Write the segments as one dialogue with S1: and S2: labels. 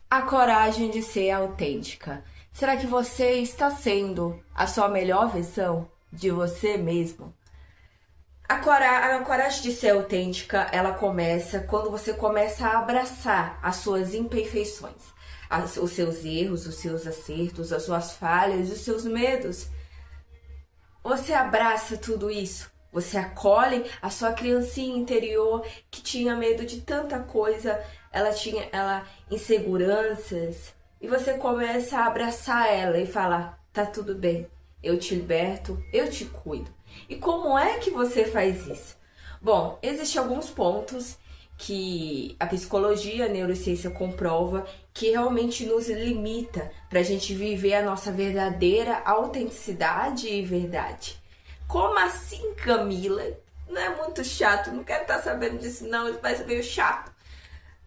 S1: A coragem de ser autêntica. Será que você está sendo a sua melhor versão de você mesmo? A coragem de ser autêntica, ela começa quando você começa a abraçar as suas imperfeições, os seus erros, os seus acertos, as suas falhas, os seus medos. Você abraça tudo isso. Você acolhe a sua criancinha interior que tinha medo de tanta coisa, ela tinha inseguranças, e você começa a abraçar ela e falar: tá tudo bem, eu te liberto, eu te cuido. E como é que você faz isso? Bom, existem alguns pontos que a psicologia, a neurociência comprova que realmente nos limita para a gente viver a nossa verdadeira autenticidade e verdade. Como assim, Camila? Não é muito chato? Não quero estar sabendo disso não, isso vai ser meio chato.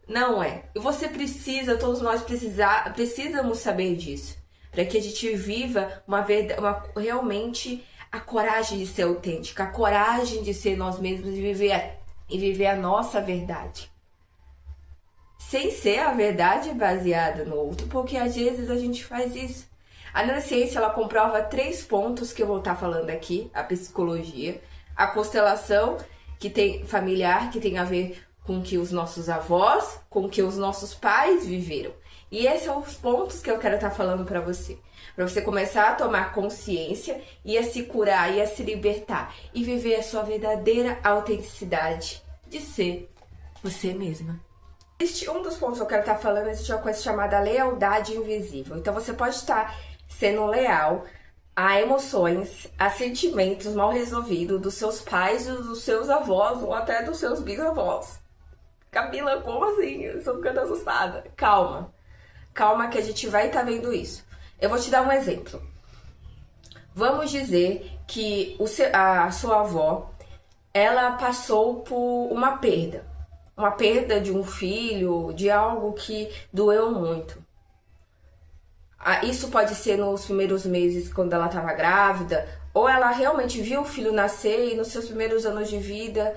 S1: Não é. E você precisa, todos nós precisamos saber disso. Para que a gente viva realmente a coragem de ser autêntica, a coragem de ser nós mesmos e viver a nossa verdade. Sem ser a verdade baseada no outro, porque às vezes a gente faz isso. A neurociência, ela comprova 3 pontos que eu vou estar falando aqui, a psicologia, a constelação que tem familiar, que tem a ver com o que os nossos avós, com o que os nossos pais viveram. E esses são os pontos que eu quero estar falando para você começar a tomar consciência e a se curar e a se libertar e viver a sua verdadeira autenticidade de ser você mesma. Existe um dos pontos que eu quero estar falando, existe uma coisa chamada lealdade invisível. Então você pode estar sendo leal a emoções, a sentimentos mal resolvidos dos seus pais, dos seus avós ou até dos seus bisavós. Camila, como assim? Eu estou ficando assustada. Calma. Calma que a gente vai estar vendo isso. Eu vou te dar um exemplo. Vamos dizer que a sua avó, ela passou por uma perda. Uma perda de um filho, de algo que doeu muito. Isso pode ser nos primeiros meses, quando ela estava grávida, ou ela realmente viu o filho nascer e nos seus primeiros anos de vida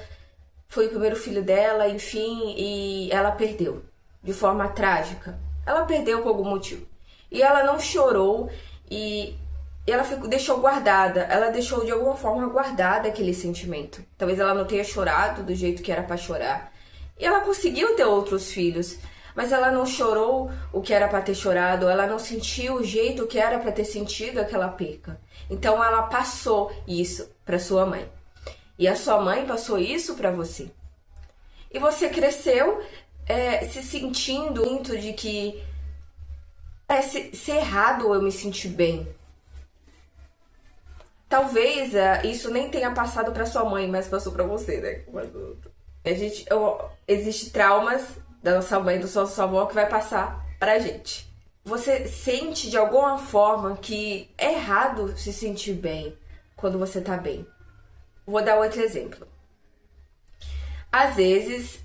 S1: foi o primeiro filho dela, enfim, e ela perdeu de forma trágica. Ela perdeu por algum motivo. E ela não chorou e ela deixou guardada. Ela deixou de alguma forma guardada aquele sentimento. Talvez ela não tenha chorado do jeito que era para chorar. E ela conseguiu ter outros filhos, mas ela não chorou o que era para ter chorado, ela não sentiu o jeito que era para ter sentido aquela perca. Então ela passou isso para sua mãe. E a sua mãe passou isso para você. E você cresceu se sentindo muito de que parece ser errado eu me sentir bem. Talvez isso nem tenha passado para sua mãe, mas passou para você, né? Existe traumas da nossa mãe, do nosso avô que vai passar pra gente. Você sente de alguma forma que é errado se sentir bem quando você tá bem. Vou dar outro exemplo. Às vezes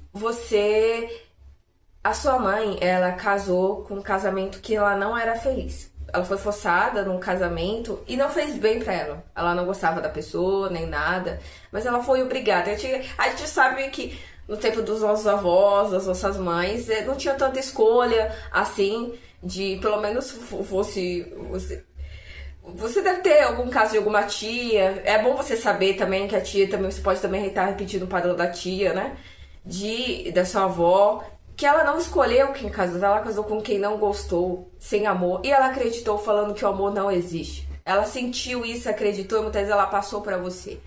S1: a sua mãe, ela casou com um casamento que ela não era feliz. Ela foi forçada num casamento e não fez bem pra ela. Ela não gostava da pessoa, nem nada. Mas ela foi obrigada. A gente sabe que no tempo dos nossos avós, das nossas mães, não tinha tanta escolha, assim, de pelo menos fosse... Você deve ter algum caso de alguma tia. É bom você saber também que a tia também, você pode também estar repetindo o padrão da tia, né? Da sua avó, que ela não escolheu quem casou, ela casou com quem não gostou, sem amor, e ela acreditou falando que o amor não existe. Ela sentiu isso, acreditou, e muitas vezes ela passou pra você.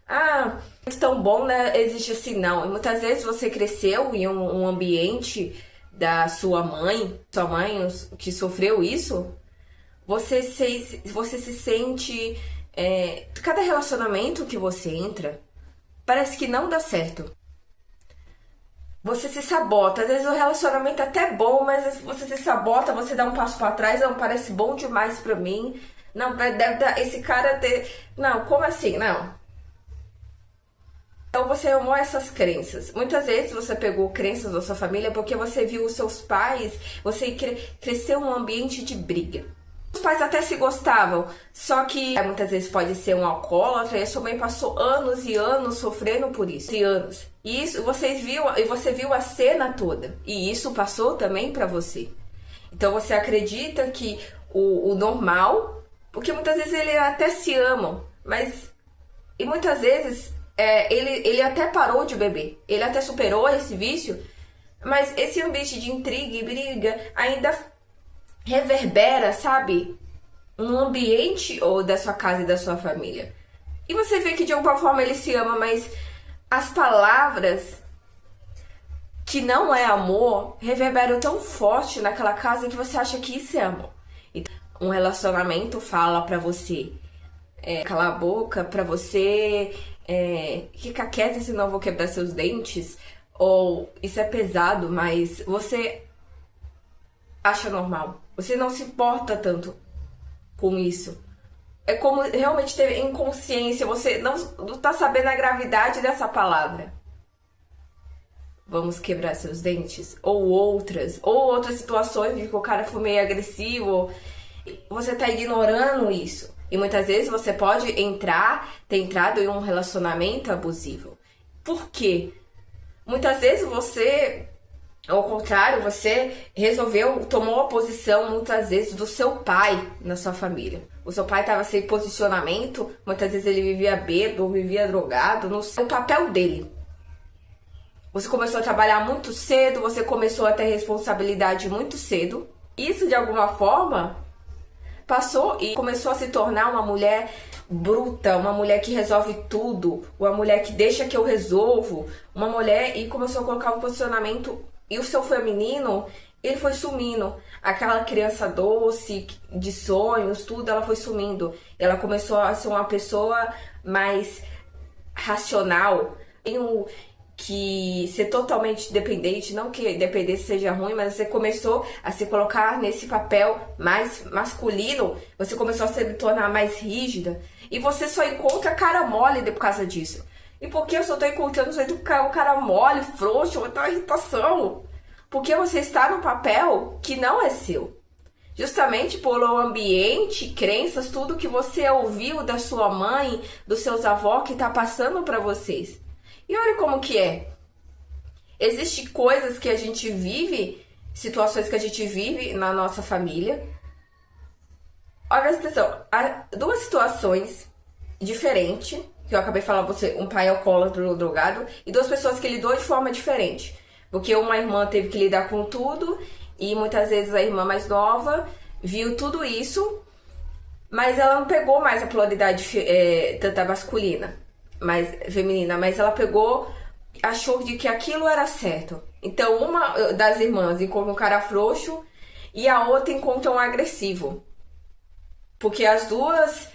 S1: Ah, é tão bom, né? Existe assim, não. E muitas vezes você cresceu em um ambiente da sua mãe que sofreu isso, você se sente... cada relacionamento que você entra, parece que não dá certo. Você se sabota. Às vezes o relacionamento é até bom, mas você se sabota, você dá um passo pra trás, não, parece bom demais pra mim. Não, deve dar, esse cara ter... Não, como assim? Não. Então você amou essas crenças. Muitas vezes você pegou crenças da sua família porque você viu os seus pais, você cresceu num ambiente de briga. Os pais até se gostavam, só que muitas vezes pode ser um alcoólatra e a sua mãe passou anos e anos sofrendo por isso. E anos. E isso você viu a cena toda. E isso passou também pra você. Então você acredita que o normal, porque muitas vezes eles até se amam, mas e muitas vezes ele até parou de beber, ele até superou esse vício, mas esse ambiente de intriga e briga ainda reverbera, sabe? Um ambiente ou da sua casa e da sua família. E você vê que de alguma forma ele se ama, mas as palavras que não é amor reverberam tão forte naquela casa que você acha que isso é amor. Um relacionamento fala pra você calar a boca, pra você ficar quieta, senão eu vou quebrar seus dentes, ou isso é pesado, mas você acha normal. Você não se importa tanto com isso. É como realmente ter inconsciência, você não tá sabendo a gravidade dessa palavra. Vamos quebrar seus dentes, ou outras situações de que o cara foi meio agressivo, você tá ignorando isso. E muitas vezes você pode ter entrado em um relacionamento abusivo. Por quê? Muitas vezes você, ao contrário, você tomou a posição muitas vezes do seu pai na sua família. O seu pai estava sem posicionamento, muitas vezes ele vivia bêbado, vivia drogado, no papel dele. Você começou a trabalhar muito cedo, você começou a ter responsabilidade muito cedo. Isso, de alguma forma, passou e começou a se tornar uma mulher bruta, uma mulher que resolve tudo, uma mulher que deixa que eu resolvo, uma mulher, e começou a colocar o posicionamento, e o seu feminino, ele foi sumindo. Aquela criança doce, de sonhos, tudo, ela foi sumindo. Ela começou a ser uma pessoa mais racional, que ser totalmente dependente, não que dependência seja ruim, mas você começou a se colocar nesse papel mais masculino, você começou a se tornar mais rígida, e você só encontra cara mole por causa disso. E por que eu só tô encontrando um cara mole, frouxo, uma irritação? Porque você está num papel que não é seu. Justamente pelo ambiente, crenças, tudo que você ouviu da sua mãe, dos seus avós, que tá passando para vocês. E olha como que é. Existem coisas que a gente vive, situações que a gente vive na nossa família. Olha a situação. Há duas situações diferentes, que eu acabei de falar pra você, um pai alcoólatra ou drogado, e duas pessoas que lidou de forma diferente. Porque uma irmã teve que lidar com tudo, e muitas vezes a irmã mais nova viu tudo isso, mas ela não pegou mais a polaridade tanta masculina, mais feminina, mas ela achou de que aquilo era certo. Então uma das irmãs encontra um cara frouxo e a outra encontra um agressivo. Porque as duas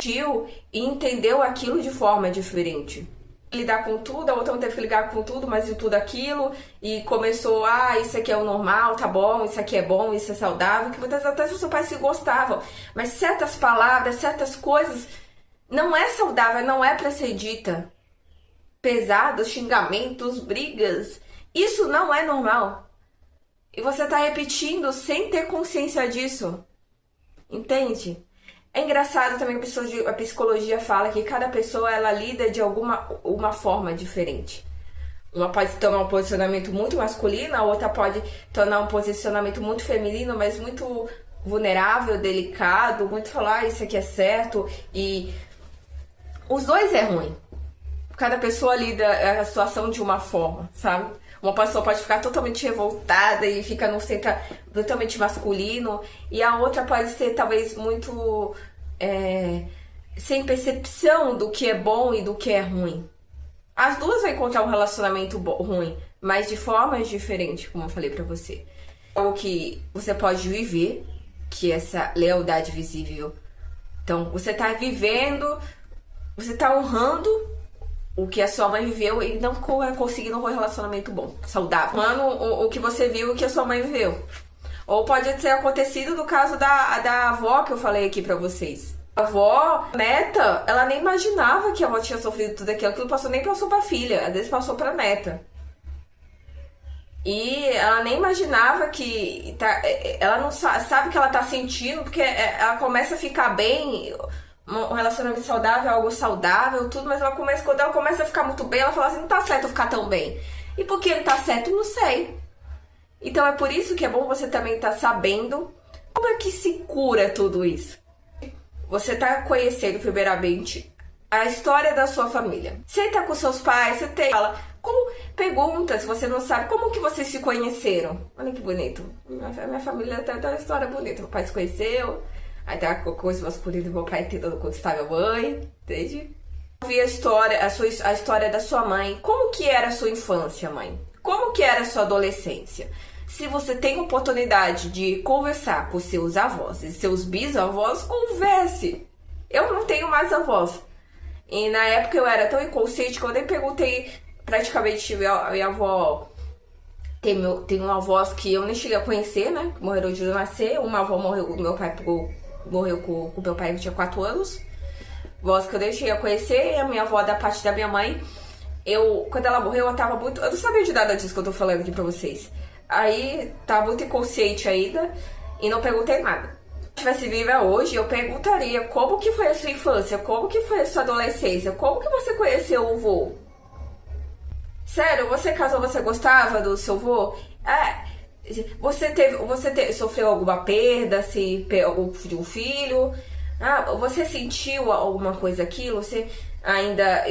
S1: tio e entendeu aquilo de forma diferente. Lidar com tudo, a outra não teve que ligar com tudo, mas de tudo aquilo, e começou, isso aqui é o normal, tá bom, isso aqui é bom, isso é saudável, que muitas vezes até seus pais se gostavam, mas certas palavras, certas coisas não é saudável, não é pra ser dita. Pesados, xingamentos, brigas, isso não é normal. E você tá repetindo sem ter consciência disso. Entende? É engraçado também que a psicologia fala que cada pessoa ela lida de uma forma diferente. Uma pode tomar um posicionamento muito masculino, a outra pode tornar um posicionamento muito feminino, mas muito vulnerável, delicado, muito falar isso aqui é certo, e os dois é ruim. Cada pessoa lida a situação de uma forma, sabe? Uma pessoa pode ficar totalmente revoltada e fica num centro totalmente masculino, e a outra pode ser talvez muito sem percepção do que é bom e do que é ruim. As duas vão encontrar um relacionamento ruim, mas de formas diferentes, como eu falei pra você. O que você pode viver, que é essa lealdade visível. Então, você tá vivendo, você tá honrando o que a sua mãe viveu e não conseguindo um relacionamento bom, saudável. Honrando o que você viu e o que a sua mãe viveu. Ou pode ter acontecido no caso da avó que eu falei aqui pra vocês. A avó, neta, ela nem imaginava que a avó tinha sofrido tudo aquilo. Aquilo nem passou pra filha, às vezes passou pra neta. E ela nem imaginava que... ela não sabe o que ela tá sentindo, porque ela começa a ficar bem... Um relacionamento saudável, algo saudável, tudo, mas quando ela começa a ficar muito bem, ela fala assim, não tá certo eu ficar tão bem. E por que não tá certo? Não sei. Então é por isso que é bom você também estar sabendo como é que se cura tudo isso. Você está conhecendo primeiramente a história da sua família. Você tá com seus pais, você tem... Como, pergunta, se você não sabe, como que vocês se conheceram? Olha que bonito. Minha família tem uma história bonita. Meu pai se conheceu, aí tem a coisa masculina do meu pai tentando conquistar minha mãe, entende? Eu vi a história da sua mãe. Como que era a sua infância, mãe? Como que era a sua adolescência? Se você tem oportunidade de conversar com seus avós e seus bisavós, converse. Eu não tenho mais avós. E na época eu era tão inconsciente que eu nem perguntei praticamente a minha avó. Tem uma avó que eu nem cheguei a conhecer, né? Que morreram de nascer. Uma avó morreu, meu pai morreu com meu pai que tinha 4 anos. Avós que eu nem cheguei a conhecer. E a minha avó da parte da minha mãe, quando ela morreu, eu tava muito... Eu não sabia de nada disso que eu tô falando aqui pra vocês. Aí, tava muito inconsciente ainda e não perguntei nada. Se eu estivesse viva hoje, eu perguntaria como que foi a sua infância, como que foi a sua adolescência, como que você conheceu o vô? Sério, você casou, você gostava do seu vô? Você sofreu alguma perda, se de um filho? Você sentiu alguma coisa aquilo? Você ainda...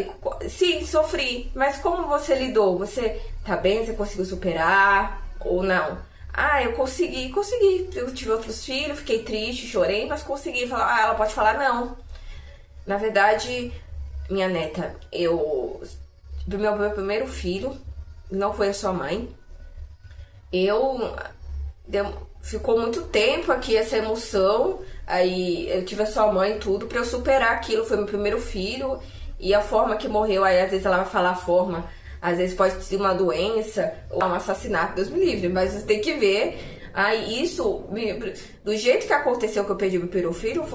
S1: Sim, sofri. Mas como você lidou? Você tá bem? Você conseguiu superar? Ou não? Eu consegui. Eu tive outros filhos, fiquei triste, chorei, mas consegui falar. Ela pode falar não. Na verdade, minha neta, meu primeiro filho não foi a sua mãe. Ficou muito tempo aqui essa emoção. Aí eu tive a sua mãe e tudo pra eu superar aquilo. Foi meu primeiro filho. E a forma que morreu, aí às vezes ela vai falar a forma. Às vezes pode ser uma doença ou um assassinato, Deus me livre. Mas você tem que ver. Aí isso, do jeito que aconteceu que eu perdi meu primeiro filho,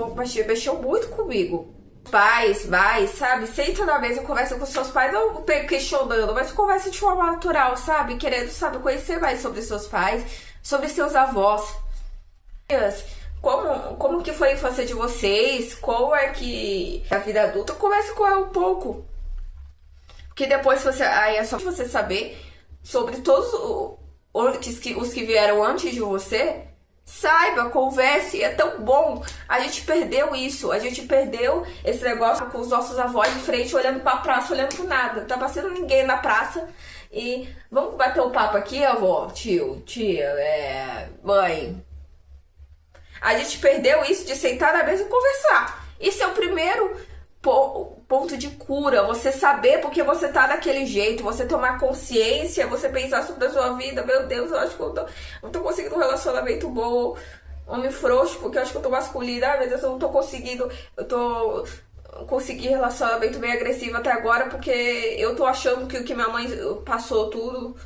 S1: mexeu muito comigo. Pais, sabe? Senta na mesa, conversa com seus pais, não questionando, mas conversa de forma natural, sabe? Querendo, sabe, conhecer mais sobre seus pais, sobre seus avós. Como que foi a infância de vocês? Como é que a vida adulta? Converse com ela um pouco. Porque depois aí é só você saber sobre todos os que vieram antes de você. Saiba, converse, é tão bom. A gente perdeu isso, a gente perdeu esse negócio com os nossos avós de frente, olhando pra praça, olhando pro nada. Não tá passando ninguém na praça. E vamos bater um papo aqui, avó, tio, tia, mãe. A gente perdeu isso de sentar na mesa e conversar. Isso é o primeiro ponto de cura. Você saber porque você tá daquele jeito, você tomar consciência, você pensar sobre a sua vida. Meu Deus, eu acho que eu não tô conseguindo um relacionamento bom. Homem frouxo, porque eu acho que eu tô masculina. Meu Deus, eu não tô conseguindo. Consegui relacionamento bem agressivo até agora, porque eu tô achando que o que minha mãe passou tudo,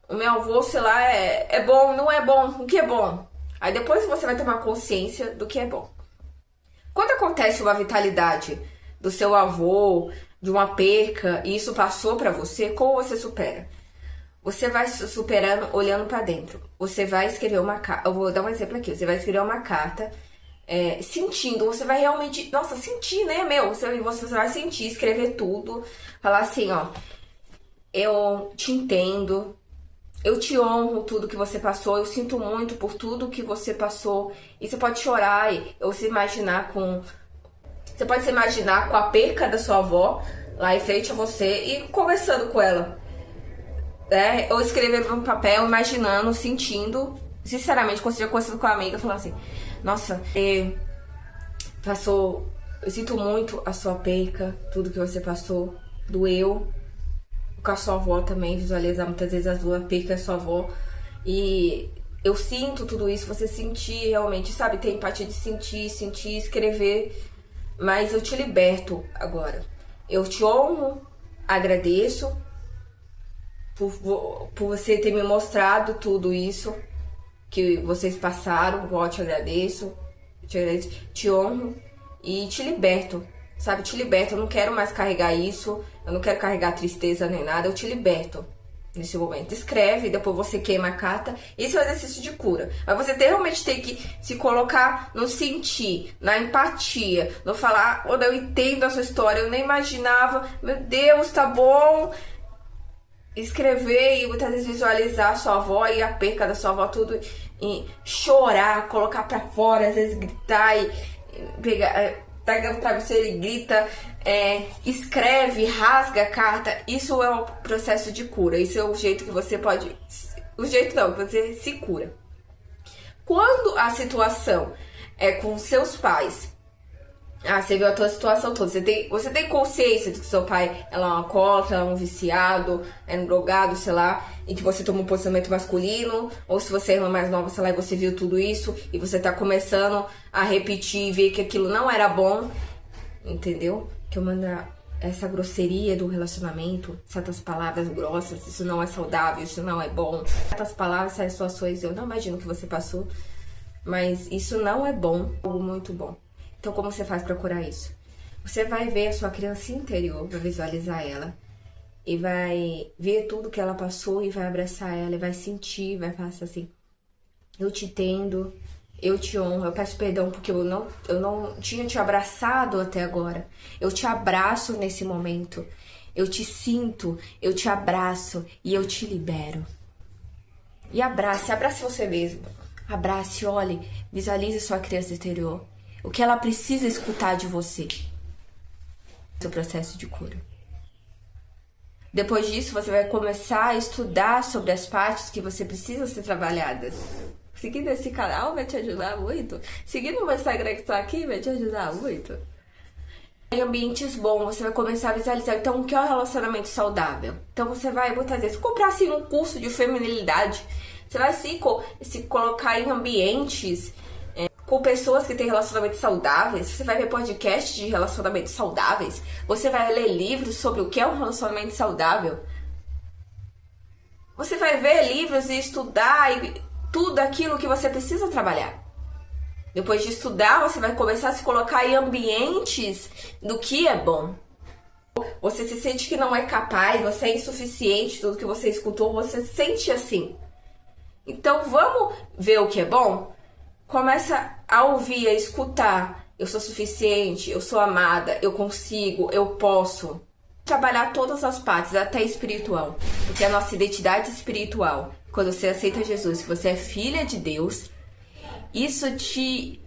S1: o meu avô, sei lá, é bom, não é bom. O que é bom? Aí depois você vai tomar consciência do que é bom. Quando acontece uma vitalidade do seu avô, de uma perca, e isso passou pra você, como você supera? Você vai superando olhando pra dentro. Você vai escrever uma carta. Eu vou dar um exemplo aqui. Você vai escrever uma carta sentindo. Você vai realmente... Nossa, sentir, né, meu? Você vai sentir, escrever tudo. Falar assim, ó. Eu te entendo. Eu te honro tudo que você passou. Eu sinto muito por tudo que você passou. E você pode chorar ou se imaginar com... Você pode se imaginar com a perca da sua avó lá em frente a você e conversando com ela. Ou escrever no papel, imaginando, sentindo. Sinceramente, quando você já conversando com a amiga, falando assim: nossa, eu sinto muito a sua perca, tudo que você passou, doeu. Com a sua avó também, visualizar muitas vezes a sua perca da sua avó. E eu sinto tudo isso, você sentir realmente, sabe? Ter empatia de sentir, escrever. Mas eu te liberto agora. Eu te honro, agradeço por você ter me mostrado tudo isso que vocês passaram. Eu te agradeço, te honro e te liberto, sabe? Te liberto, eu não quero mais carregar isso, eu não quero carregar tristeza nem nada, eu te liberto. Nesse momento, escreve, depois você queima a carta. Isso é um exercício de cura. Mas você realmente tem que se colocar no sentir, na empatia, no falar: eu entendo a sua história, eu nem imaginava, meu Deus, tá bom. escrever e muitas vezes visualizar a sua avó e a perca da sua avó, tudo, e chorar, colocar pra fora, às vezes gritar e pegar, pega o travesseiro e grita, escreve, rasga a carta. Isso é o processo de cura. Isso é o jeito que você pode... O jeito não, que você se cura. Quando a situação é com seus pais, você viu a tua situação toda, você tem consciência de que seu pai é um alcoólatra, é um viciado, é um drogado, sei lá, e que você toma um posicionamento masculino, ou se você é irmã mais nova, sei lá, e você viu tudo isso, e você tá começando a repetir e ver que aquilo não era bom, entendeu? Que eu mando essa grosseria do relacionamento, certas palavras grossas, isso não é saudável, isso não é bom. Certas palavras, certas situações, eu não imagino que você passou, mas isso não é bom, ou muito bom. Então, como você faz para curar isso? Você vai ver a sua criança interior, vai visualizar ela e vai ver tudo que ela passou e vai abraçar ela e vai sentir, vai falar assim: eu te entendo, eu te honro, eu peço perdão porque eu não tinha te abraçado até agora. Eu te abraço nesse momento, eu te sinto, eu te abraço e eu te libero. E abrace você mesmo. Abrace, olhe, visualize sua criança interior. O que ela precisa escutar de você. Seu processo de cura. Depois disso, você vai começar a estudar sobre as partes que você precisa ser trabalhadas. Seguindo esse canal vai te ajudar muito. Seguindo o meu Instagram que está aqui vai te ajudar muito. Em ambientes bons, você vai começar a visualizar. Então, o que é um relacionamento saudável? Então, você vai, muitas vezes, comprar assim, um curso de feminilidade. Você vai se colocar em ambientes... com pessoas que têm relacionamentos saudáveis, você vai ver podcasts de relacionamentos saudáveis, você vai ler livros sobre o que é um relacionamento saudável, você vai ver livros e estudar e tudo aquilo que você precisa trabalhar. Depois de estudar, você vai começar a se colocar em ambientes do que é bom. Você se sente que não é capaz, você é insuficiente, tudo que você escutou, você se sente assim. Então vamos ver o que é bom? Começa a ouvir, a escutar. Eu sou suficiente, eu sou amada, eu consigo, eu posso. Trabalhar todas as partes, até espiritual. Porque a nossa identidade espiritual, quando você aceita Jesus, que você é filha de Deus, isso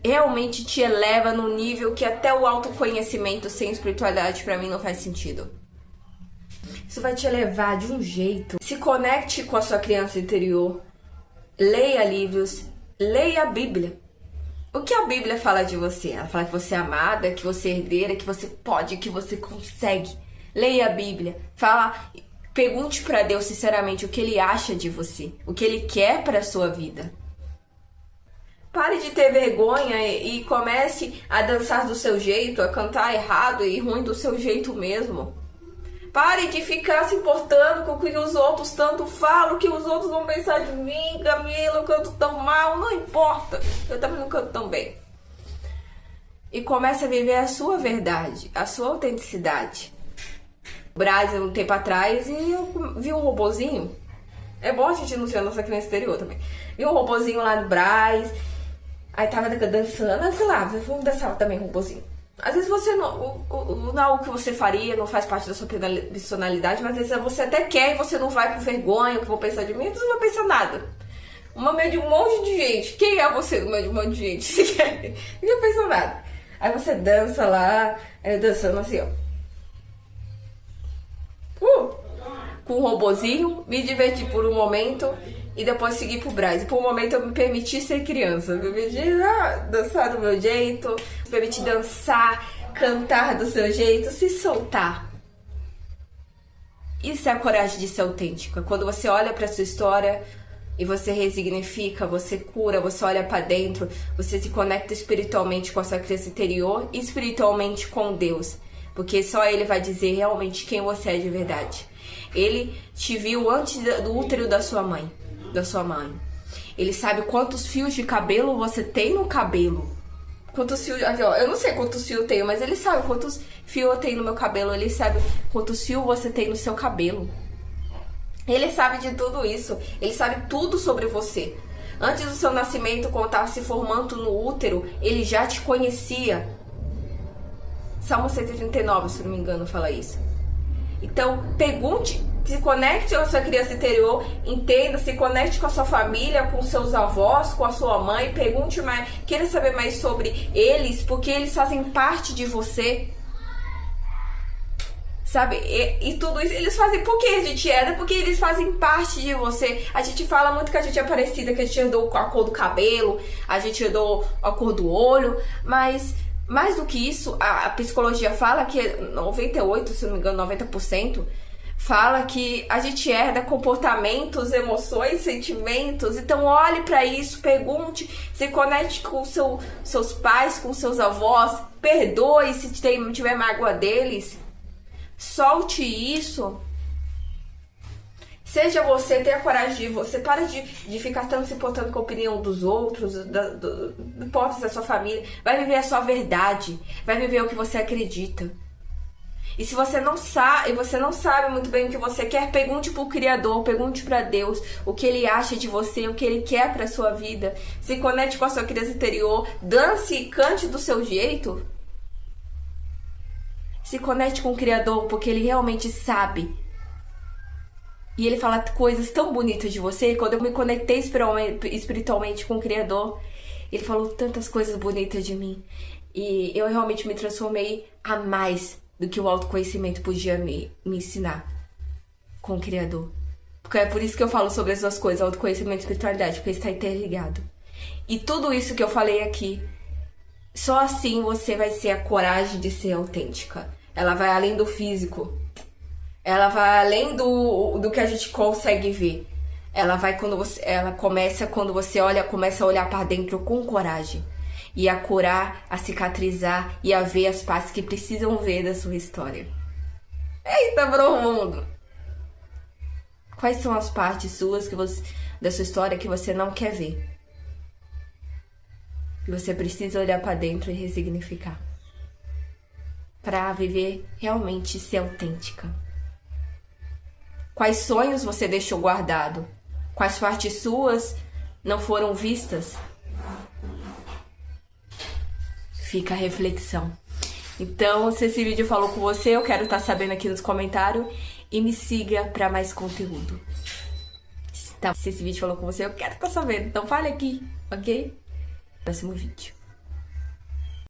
S1: realmente te eleva no nível que até o autoconhecimento sem espiritualidade pra mim não faz sentido. Isso vai te elevar de um jeito. Se conecte com a sua criança interior. Leia livros. Leia a Bíblia. O que a Bíblia fala de você? Ela fala que você é amada, que você é herdeira, que você pode, que você consegue. Leia a Bíblia. Pergunte para Deus sinceramente o que Ele acha de você, o que Ele quer para a sua vida. Pare de ter vergonha e comece a dançar do seu jeito, a cantar errado e ruim do seu jeito mesmo. Pare de ficar se importando com o que os outros tanto falam, o que os outros vão pensar de mim. Camila, eu canto tão mal, não importa, eu também não canto tão bem. E comece a viver a sua verdade, a sua autenticidade. No Brasil, um tempo atrás, e eu vi um robozinho. É bom a gente não ver a nossa criança exterior também. Vi um robozinho lá no Brás, aí tava dançando, sei lá, vamos dançar também, robozinho. Às vezes você não é algo que você faria, não faz parte da sua personalidade, mas às vezes você até quer e você não vai por vergonha, o que vão pensar de mim, você não vai pensar nada. No meio de um monte de gente. Quem é você no meio de um monte de gente? Ninguém pensa nada. Aí você dança lá, dançando assim, ó. Com um robozinho, me diverti por um momento e depois segui pro Brás. Por um momento eu me permiti ser criança. Me permiti dançar do meu jeito, me permiti dançar, cantar do seu jeito, se soltar. Isso é a coragem de ser autêntica. Quando você olha pra sua história e você resignifica, você cura, você olha pra dentro, você se conecta espiritualmente com a sua criança interior e espiritualmente com Deus. Porque só Ele vai dizer realmente quem você é de verdade. Ele te viu antes do útero da sua mãe. Ele sabe quantos fios de cabelo você tem no cabelo. Quantos fios... Eu não sei quantos fios eu tenho, mas ele sabe quantos fios eu tenho no meu cabelo. Ele sabe quantos fios você tem no seu cabelo. Ele sabe de tudo isso. Ele sabe tudo sobre você. Antes do seu nascimento, quando estava se formando no útero, ele já te conhecia. Salmo 139, se não me engano, fala isso. Então, pergunte Se conecte com a sua criança interior, entenda, se conecte com a sua família, com seus avós, com a sua mãe, pergunte mais, queira saber mais sobre eles, porque eles fazem parte de você. Sabe? E tudo isso eles fazem porque a gente era, porque eles fazem parte de você. A gente fala muito que a gente é parecida, que a gente herdou a cor do cabelo, a gente herdou a cor do olho, mas mais do que isso, a psicologia fala que 98, se não me engano, 90%, fala que a gente herda comportamentos, emoções, sentimentos. Então olhe para isso, pergunte, se conecte com seus pais, com seus avós, perdoe se tiver mágoa deles. Solte isso. Seja você, tenha coragem de você. Para de ficar tanto se importando com a opinião dos outros, não importa da sua família. Vai viver a sua verdade. Vai viver o que você acredita. E se você não sabe muito bem o que você quer, pergunte pro Criador, pergunte para Deus o que Ele acha de você, o que Ele quer para sua vida. Se conecte com a sua criança interior, dance e cante do seu jeito. Se conecte com o Criador, porque Ele realmente sabe. E Ele fala coisas tão bonitas de você. Quando eu me conectei espiritualmente com o Criador, Ele falou tantas coisas bonitas de mim. E eu realmente me transformei a mais do que o autoconhecimento podia me ensinar com o Criador. Porque é por isso que eu falo sobre as duas coisas, autoconhecimento e espiritualidade, porque está interligado. E tudo isso que eu falei aqui, só assim você vai ter a coragem de ser autêntica. Ela vai além do físico. Ela vai além do que a gente consegue ver. Ela começa quando você começa a olhar para dentro com coragem. E a curar, a cicatrizar e a ver as partes que precisam ver da sua história. Eita, profundo! Quais são as partes suas da sua história que você não quer ver? Que você precisa olhar para dentro e resignificar. Para viver realmente ser autêntica. Quais sonhos você deixou guardado? Quais partes suas não foram vistas? Fica a reflexão. Então, se esse vídeo falou com você, eu quero estar sabendo aqui nos comentários e me siga para mais conteúdo. Então, se esse vídeo falou com você, eu quero estar sabendo. Então fale aqui, ok? Próximo vídeo.